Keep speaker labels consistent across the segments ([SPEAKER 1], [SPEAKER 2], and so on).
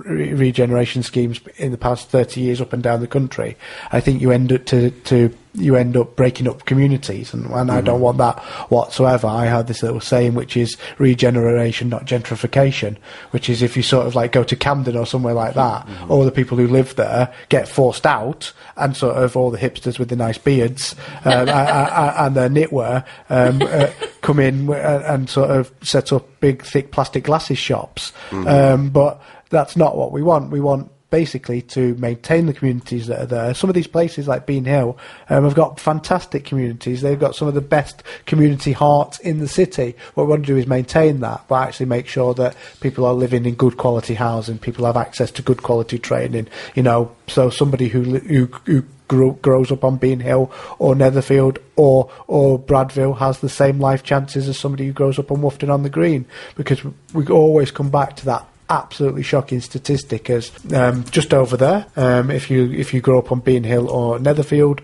[SPEAKER 1] regeneration schemes in the past 30 years up and down the country, I think you end up breaking up communities, and I don't want that whatsoever. I have this little saying, which is regeneration, not gentrification, which is if you sort of like go to Camden or somewhere like that, all the people who live there get forced out, and sort of all the hipsters with the nice beards and their knitwear come in and sort of set up big, thick plastic glasses shops. But that's not what we want. We want basically to maintain the communities that are there. Some of these places like Bean Hill have got fantastic communities. They've got some of the best community hearts in the city. What we want to do is maintain that, but actually make sure that people are living in good quality housing, people have access to good quality training, so somebody who grows up on Bean Hill or Netherfield or Bradville has the same life chances as somebody who grows up on Woughton on the Green, because we always come back to that absolutely shocking statistic as just over there, if you grow up on Bean Hill or Netherfield,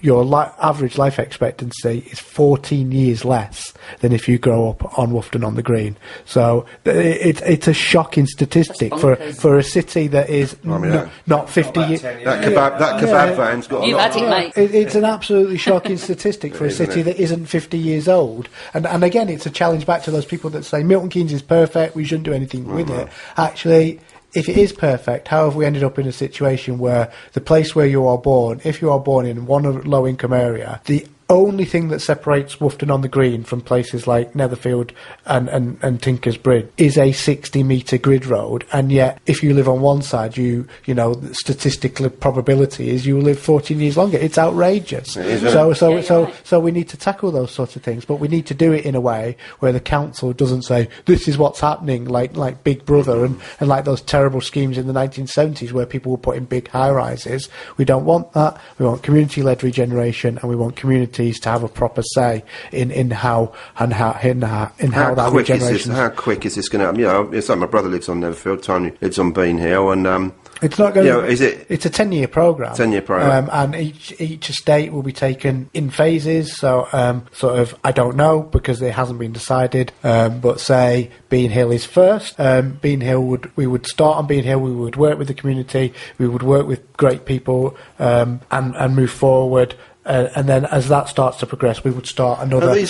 [SPEAKER 1] your average life expectancy is 14 years less than if you grow up on Woughton on the Green. So it's a shocking statistic for a city that is not 50 years.
[SPEAKER 2] That kebab van's got
[SPEAKER 3] You've had it, mate.
[SPEAKER 1] It's an absolutely shocking statistic for a city that isn't 50 years old. And again, it's a challenge back to those people that say Milton Keynes is perfect, we shouldn't do anything with it. Actually, if it is perfect, how have we ended up in a situation where the place where you are born, if you are born in one low-income area, the only thing that separates Woughton on the Green from places like Netherfield and Tinkers Bridge is a 60-metre grid road, and yet if you live on one side, statistical probability is you will live 14 years longer. It's outrageous. So we need to tackle those sorts of things, but we need to do it in a way where the council doesn't say this is what's happening, like Big Brother and like those terrible schemes in the 1970s where people were put in big high-rises. We don't want that. We want community-led regeneration, and we want communities to have a proper say in how that regeneration.
[SPEAKER 2] How quick is this going to happen? It's like my brother lives on Netherfield, Tony lives on Bean Hill, and
[SPEAKER 1] it's not going.
[SPEAKER 2] It's
[SPEAKER 1] a 10-year program.
[SPEAKER 2] 10-year program,
[SPEAKER 1] and each estate will be taken in phases. So, I don't know because it hasn't been decided. But say Bean Hill is first. Bean Hill we would start on Bean Hill. We would work with the community. We would work with great people and move forward. And then, as that starts to progress, we would start another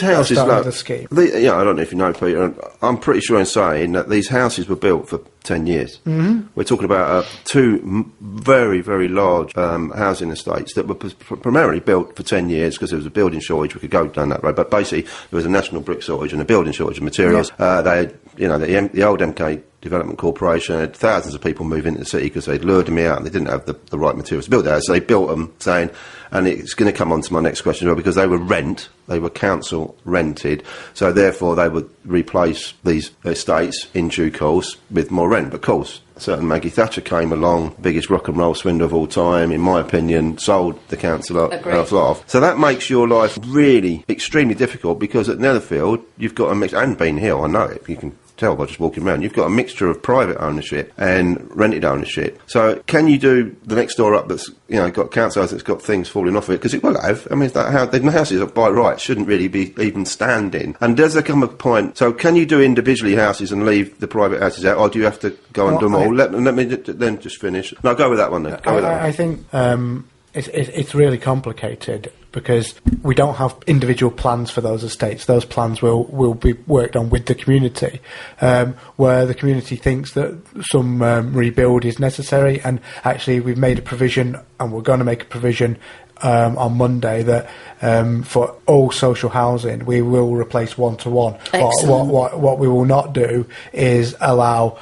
[SPEAKER 1] scheme.
[SPEAKER 2] I don't know if you know, Peter. I'm pretty sure in saying that these houses were built for 10 years. We're talking about two very, very large housing estates that were primarily built for 10 years because there was a building shortage. We could go down that road, but basically there was a national brick shortage and a building shortage of materials. The old MK Development Corporation had thousands of people move into the city because they'd lured them out and they didn't have the right materials to build there. So they built them saying, and it's going to come on to my next question as well, because they were council rented, so therefore they would replace these estates in due course with more rent. But of course, a certain Maggie Thatcher came along, biggest rock and roll swindler of all time, in my opinion, sold the council off. So that makes your life really extremely difficult, because at Netherfield you've got a mix, and Bean Hill, I know it, you can tell by just walking around, you've got a mixture of private ownership and rented ownership. So can you do the next door up that's got council house that's got things falling off of it? Because it will have. I mean, the houses by right shouldn't really be even standing. And does there come a point? So can you do individually houses and leave the private houses out, or do you have to go and do them all? Let me then just finish. No, go with that one then.
[SPEAKER 1] I think it's really complicated because we don't have individual plans for those estates. Those plans will be worked on with the community, where the community thinks that some rebuild is necessary, and actually we've made a provision, and we're going to make a provision on Monday that for all social housing we will replace one-to-one. What we will not do is allow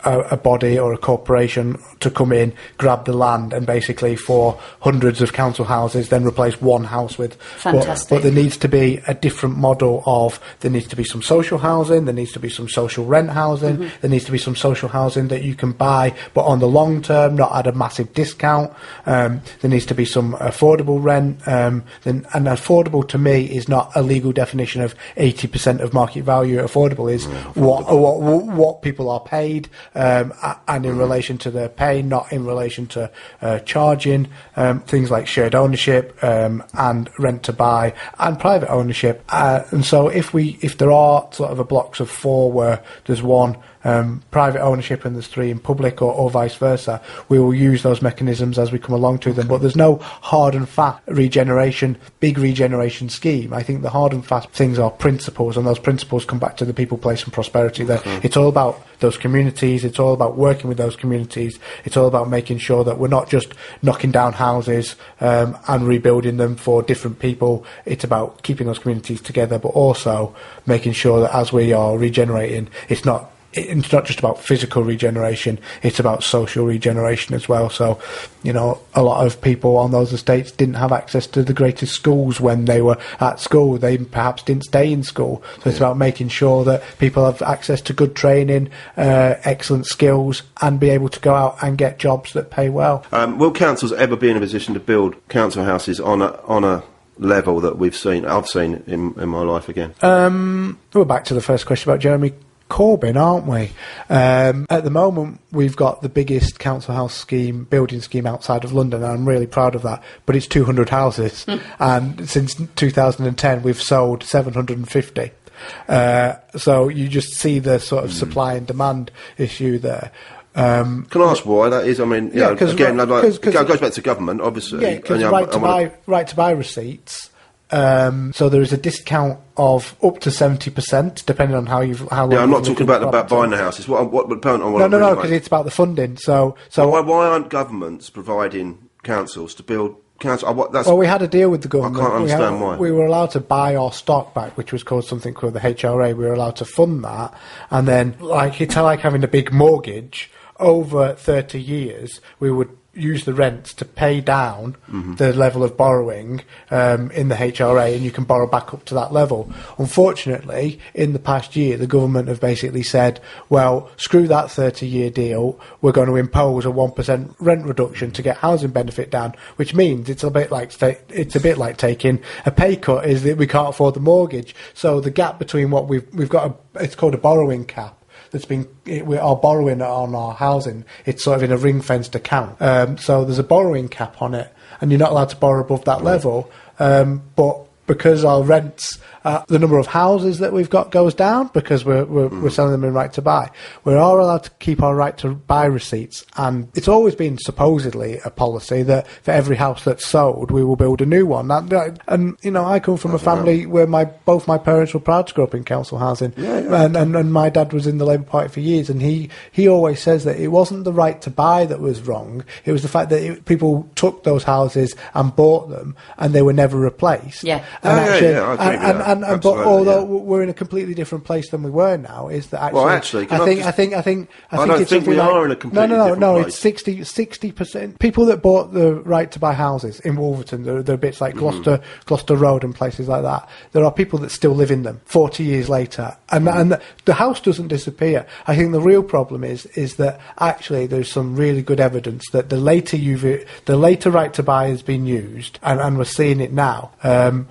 [SPEAKER 1] a body or a corporation to come in, grab the land, and basically for hundreds of council houses then replace one house with.
[SPEAKER 3] Fantastic.
[SPEAKER 1] But there needs to be a different model of, there needs to be some social housing, there needs to be some social rent housing, there needs to be some social housing that you can buy but on the long term, not at a massive discount. There needs to be some affordable rent, and affordable to me is not a legal definition of 80% of market value. Affordable is what people are paid, and in relation to their pay, not in relation to charging. Things like shared ownership and rent to buy and private ownership. And so if there are sort of a blocks of four where there's one private ownership and there's 3 in public, or vice versa, we will use those mechanisms as we come along to them. But there's no hard and fast big regeneration scheme. I think the hard and fast things are principles, and those principles come back to the people, place and prosperity. It's all about those communities, it's all about working with those communities, it's all about making sure that we're not just knocking down houses and rebuilding them for different people. It's about keeping those communities together, but also making sure that as we are regenerating, it's not just about physical regeneration, it's about social regeneration as well. So, you know, a lot of people on those estates didn't have access to the greatest schools when they were at school. They perhaps didn't stay in school. So it's about making sure that people have access to good training, excellent skills, and be able to go out and get jobs that pay well.
[SPEAKER 2] Will councils ever be in a position to build council houses on a level that I've seen in my life again?
[SPEAKER 1] We're back to the first question about Jeremy Corbyn, aren't we? At the moment, we've got the biggest council house building scheme outside of London, and I'm really proud of that. But it's 200 houses, and since 2010, we've sold 750. So you just see the sort of supply and demand issue there.
[SPEAKER 2] Can I ask why that is? I mean, it goes back to government, obviously.
[SPEAKER 1] Yeah, because right to buy receipts. So there is a discount of up to 70%, depending on how long.
[SPEAKER 2] Yeah, I'm not talking about buying the houses. What the point I want.
[SPEAKER 1] No, because it's about the funding. So
[SPEAKER 2] why aren't governments providing councils to build council?
[SPEAKER 1] Well, we had a deal with the government.
[SPEAKER 2] I can't understand why.
[SPEAKER 1] We were allowed to buy our stock back, which was called something called the HRA. We were allowed to fund that, and then it's like having a big mortgage over 30 years. We would use the rents to pay down the level of borrowing in the HRA, and you can borrow back up to that level. Unfortunately, in the past year, the government have basically said, well, screw that 30-year deal, we're going to impose a 1% rent reduction to get housing benefit down, which means it's a bit like taking a pay cut, is that we can't afford the mortgage. So the gap between what we've got, it's called a borrowing cap. We are borrowing on our housing. It's sort of in a ring-fenced account. So there's a borrowing cap on it, and you're not allowed to borrow above that level. But because our rents, the number of houses that we've got goes down because we're selling them in right to buy. We are allowed to keep our right to buy receipts, and it's always been supposedly a policy that for every house that's sold, we will build a new one. And you know, I come from a family where both my parents were proud to grow up in council housing, and my dad was in the Labour Party for years, and he always says that it wasn't the right to buy that was wrong. It was the fact that people took those houses and bought them, and they were never replaced.
[SPEAKER 2] Yeah. But
[SPEAKER 1] although we're in a completely different place than we were now, is that actually? I think it's something
[SPEAKER 2] we are in a completely different place.
[SPEAKER 1] It's 60% people that bought the right to buy houses in Wolverton. There are bits like Gloucester Road and places like that. There are people that still live in them 40 years later, and the house doesn't disappear. I think the real problem is that actually there's some really good evidence that the later right to buy has been used, and we're seeing it now.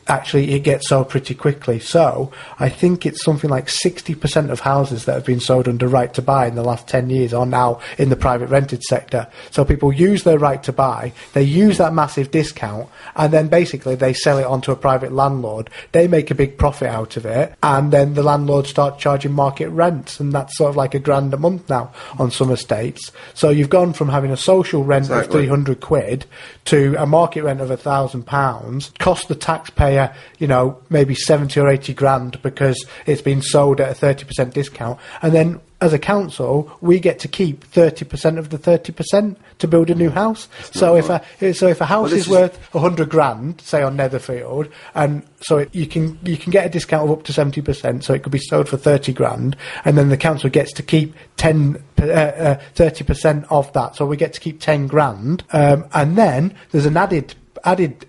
[SPEAKER 1] Actually, it gets sold pretty quickly. So I think it's something like 60% of houses that have been sold under right to buy in the last 10 years are now in the private rented sector. So people use their right to buy, they use that massive discount, and then basically they sell it onto a private landlord. They make a big profit out of it, and then the landlord starts charging market rents, and that's sort of like £1,000 a month now on some estates. So you've gone from having a social rent of £300 to a market rent of £1,000, cost the taxpayer, maybe 70 or 80 grand because it's been sold at a 30% discount, and then as a council we get to keep 30% of the 30% to build a new house. So if a house is worth 100 grand, say on Netherfield, and so you can get a discount of up to 70%, so it could be sold for 30 grand, and then the council gets to keep 30% of that, so we get to keep 10 grand, and then there's an added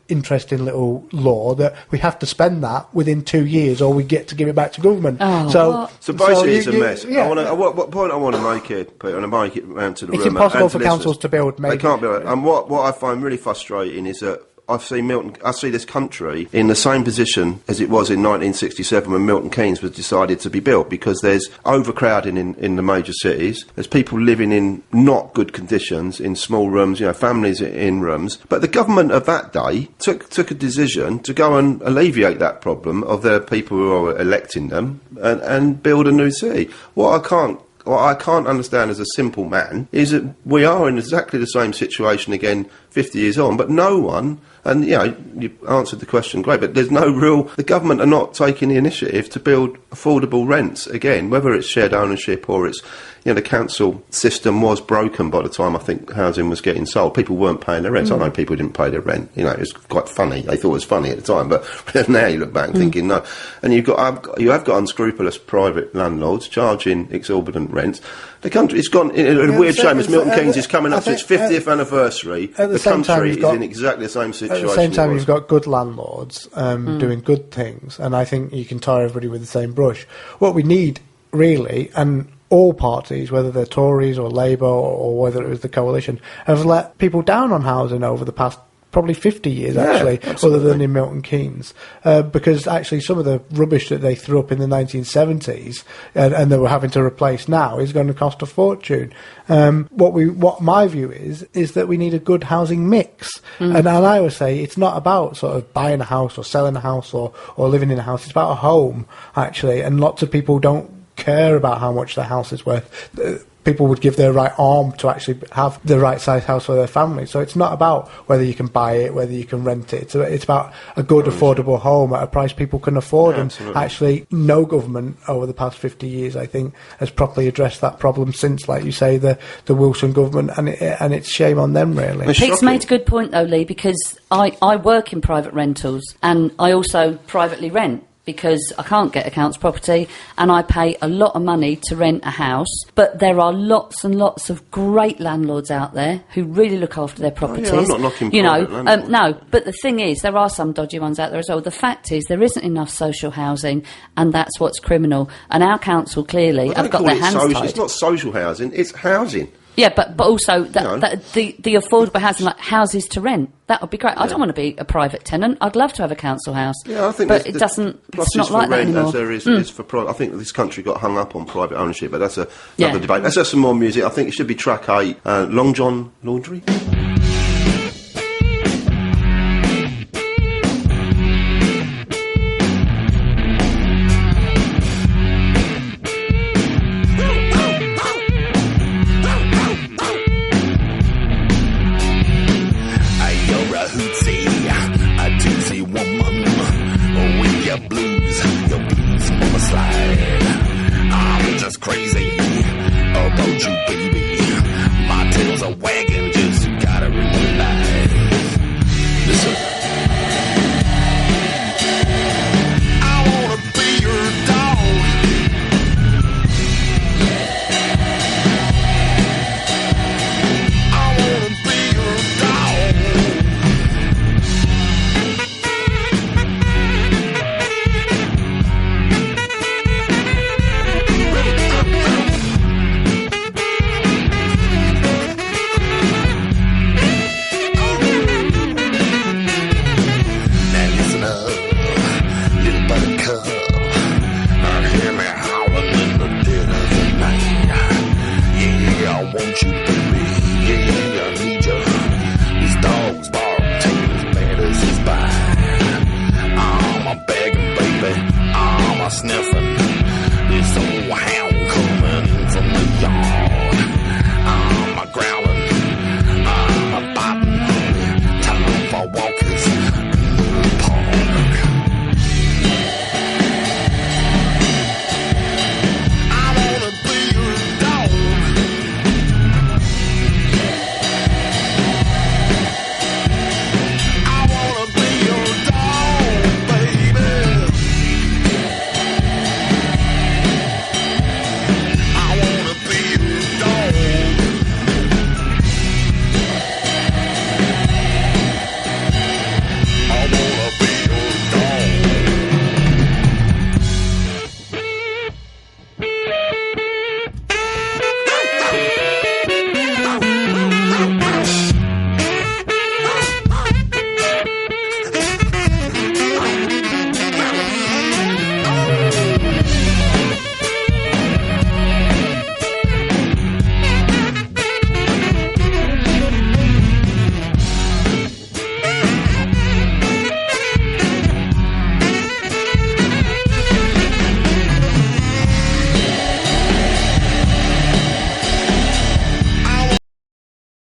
[SPEAKER 1] interesting little law that we have to spend that within 2 years, or we get to give it back to government.
[SPEAKER 2] So basically, it's a mess. Yeah. What point I want to make here, Peter, and I make it round to the room.
[SPEAKER 1] It's impossible for councils to build.
[SPEAKER 2] They can't build it. And what I find really frustrating is that I see this country in the same position as it was in 1967 when Milton Keynes was decided to be built, because there's overcrowding in the major cities. There's people living in not good conditions in small rooms, families in rooms. But the government of that day took a decision to go and alleviate that problem of the people who are electing them and build a new city. What I can't what I can't understand as a simple man is that we are in exactly the same situation again 50 years on, but no one, and you answered the question great, but there's no real, the government are not taking the initiative to build affordable rents again, whether it's shared ownership or it's, the council system was broken by the time I think housing was getting sold. People weren't paying their rents. I know people didn't pay their rent. It was quite funny. They thought it was funny at the time, but now you look back and thinking no. And you have got unscrupulous private landlords charging exorbitant rents. The country, it's gone in a weird shame as Milton Keynes is coming up to its 50th anniversary. The country is in exactly the same situation.
[SPEAKER 1] At the same time, you've got good landlords doing good things, and I think you can tar everybody with the same brush. What we need, really, and all parties, whether they're Tories or Labour or whether it was the coalition, have let people down on housing over the past probably 50 years, actually, other than in Milton Keynes. Because actually some of the rubbish that they threw up in the 1970s and they were having to replace now is going to cost a fortune. What my view is that we need a good housing mix. And I always say it's not about sort of buying a house or selling a house or living in a house. It's about a home, actually. And lots of people don't care about how much their house is worth. People would give their right arm to actually have the right size house for their family. So it's not about whether you can buy it, whether you can rent it. It's about a good, affordable home at a price people can afford. And actually, no government over the past 50 years, I think, has properly addressed that problem since, like you say, the Wilson government. And it's shame on them, really.
[SPEAKER 3] Pete's made a good point, though, Lee, because I work in private rentals and I also privately rent, because I can't get a council property and I pay a lot of money to rent a house. But there are lots and lots of great landlords out there who really look after their properties.
[SPEAKER 2] I'm not knocking private landlords.
[SPEAKER 3] No, but the thing is, there are some dodgy ones out there as well. The fact is, there isn't enough social housing, and that's what's criminal. And our council clearly have got their hands tied.
[SPEAKER 2] It's not social housing, it's housing.
[SPEAKER 3] Yeah, but also the affordable housing, like houses to rent, that would be great. I don't want to be a private tenant. I'd love to have a council house.
[SPEAKER 2] Yeah, I think
[SPEAKER 3] but it doesn't. It's not like that anymore.
[SPEAKER 2] As there is for private. I think this country got hung up on private ownership, but that's another debate. Let's have some more music. I think it should be track 8, Long John Laundry.
[SPEAKER 4] Won't you